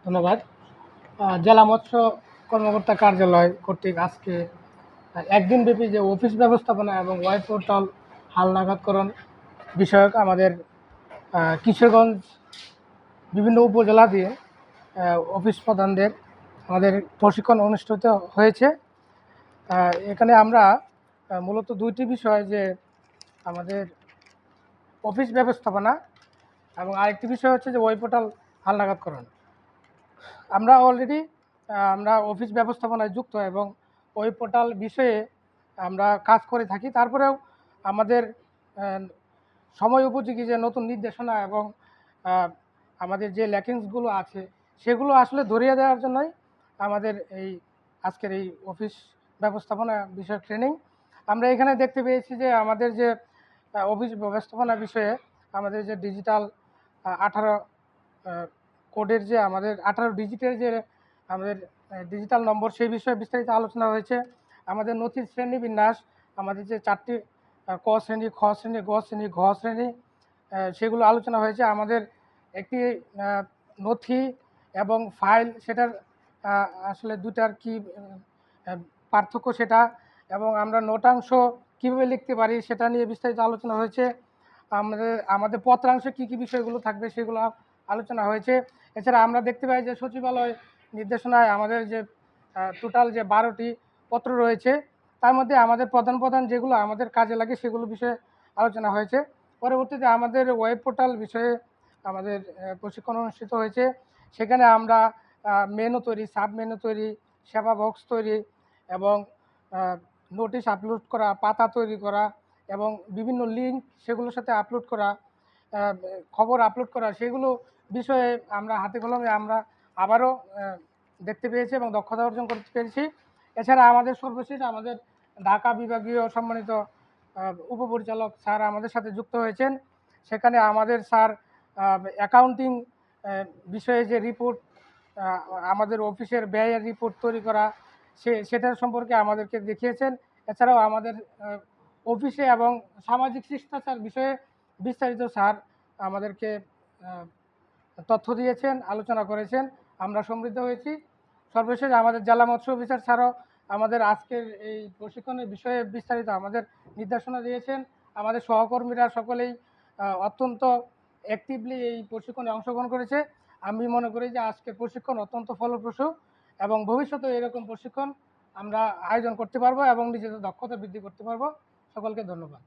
ধন্যবাদ। জেলা মৎস্য কর্মকর্তা কার্যালয় কর্তৃক আজকে একদিনব্যাপী যে অফিস ব্যবস্থাপনা এবং ওয়েব পোর্টাল হালনাগাদকরণ বিষয়ক আমাদের কিশোরগঞ্জ বিভিন্ন উপজেলা দিয়ে অফিস প্রধানদের আমাদের প্রশিক্ষণ অনুষ্ঠিত হয়েছে। এখানে আমরা মূলত দুইটি বিষয়, যে আমাদের অফিস ব্যবস্থাপনা এবং আরেকটি বিষয় হচ্ছে যে ওয়েব পোর্টাল হালনাগাদকরণ। আমরা অলরেডি আমরা অফিস ব্যবস্থাপনায় যুক্ত এবং ওয়েব পোর্টাল বিষয়ে আমরা কাজ করে থাকি। তারপরেও আমাদের সময় উপযোগী যে নতুন নির্দেশনা এবং আমাদের যে ল্যাকিংসগুলো আছে সেগুলো আসলে ধরিয়ে দেওয়ার জন্যই আমাদের এই আজকের এই অফিস ব্যবস্থাপনা বিষয়ক ট্রেনিং। আমরা এখানে দেখতে পেয়েছি যে আমাদের যে অফিস ব্যবস্থাপনা বিষয়ে আমাদের যে ডিজিটাল 18 কোডের যে আমাদের 18 ডিজিটের যে আমাদের ডিজিটাল নম্বর, সেই বিষয়ে বিস্তারিত আলোচনা হয়েছে। আমাদের নথির শ্রেণী বিন্যাস, আমাদের যে 4টি ক শ্রেণী, খ শ্রেণী, গ শ্রেণী, ঘ শ্রেণী, সেগুলো আলোচনা হয়েছে। আমাদের একটি নথি এবং ফাইল, সেটার আসলে দুটার কি পার্থক্য সেটা, এবং আমরা নোটাংশ কীভাবে লিখতে পারি সেটা নিয়ে বিস্তারিত আলোচনা হয়েছে। আমাদের পত্রাংশে কী কী বিষয়গুলো থাকবে সেগুলো আলোচনা হয়েছে। এছাড়া আমরা দেখতে পাই যে সচিবালয় নির্দেশনায় আমাদের যে টোটাল যে 12টি পত্র রয়েছে, তার মধ্যে আমাদের প্রধান যেগুলো আমাদের কাজে লাগে সেগুলো বিষয়ে আলোচনা হয়েছে। পরবর্তীতে আমাদের ওয়েব পোর্টাল বিষয়ে আমাদের প্রশিক্ষণ অনুষ্ঠিত হয়েছে। সেখানে আমরা মেনু তৈরি, সাব মেনু তৈরি, সেবা বক্স তৈরি এবং নোটিশ আপলোড করা, পাতা তৈরি করা এবং বিভিন্ন লিঙ্ক সেগুলোর সাথে আপলোড করা, খবর আপলোড করা, সেগুলো বিষয়ে আমরা হাতে কলমে আমরা আবারও দেখতে পেয়েছি এবং দক্ষতা অর্জন করতে পেরেছি। এছাড়া আমাদের সর্বশেষ আমাদের ঢাকা বিভাগীয় সম্মানিত উপপরিচালক স্যার আমাদের সাথে যুক্ত হয়েছেন। সেখানে আমাদের স্যার অ্যাকাউন্টিং বিষয়ে যে রিপোর্ট, আমাদের অফিসের ব্যয়ের রিপোর্ট তৈরি করা, সেটার সম্পর্কে আমাদেরকে দেখিয়েছেন। এছাড়াও আমাদের অফিসে এবং সামাজিক শিষ্টাচার বিষয়ে বিস্তারিত স্যার আমাদেরকে তথ্য দিয়েছেন, আলোচনা করেছেন, আমরা সমৃদ্ধ হয়েছি। সর্বশেষ আমাদের জেলা মৎস্য অফিসার স্যারও আমাদের আজকের এই প্রশিক্ষণের বিষয়ে বিস্তারিত আমাদের নির্দেশনা দিয়েছেন। আমাদের সহকর্মীরা সকলেই অত্যন্ত অ্যাক্টিভলি এই প্রশিক্ষণে অংশগ্রহণ করেছে। আমি মনে করি যে আজকের প্রশিক্ষণ অত্যন্ত ফলপ্রসূ এবং ভবিষ্যতে এরকম প্রশিক্ষণ আমরা আয়োজন করতে পারবো এবং নিজেদের দক্ষতা বৃদ্ধি করতে পারবো। সকলকে ধন্যবাদ।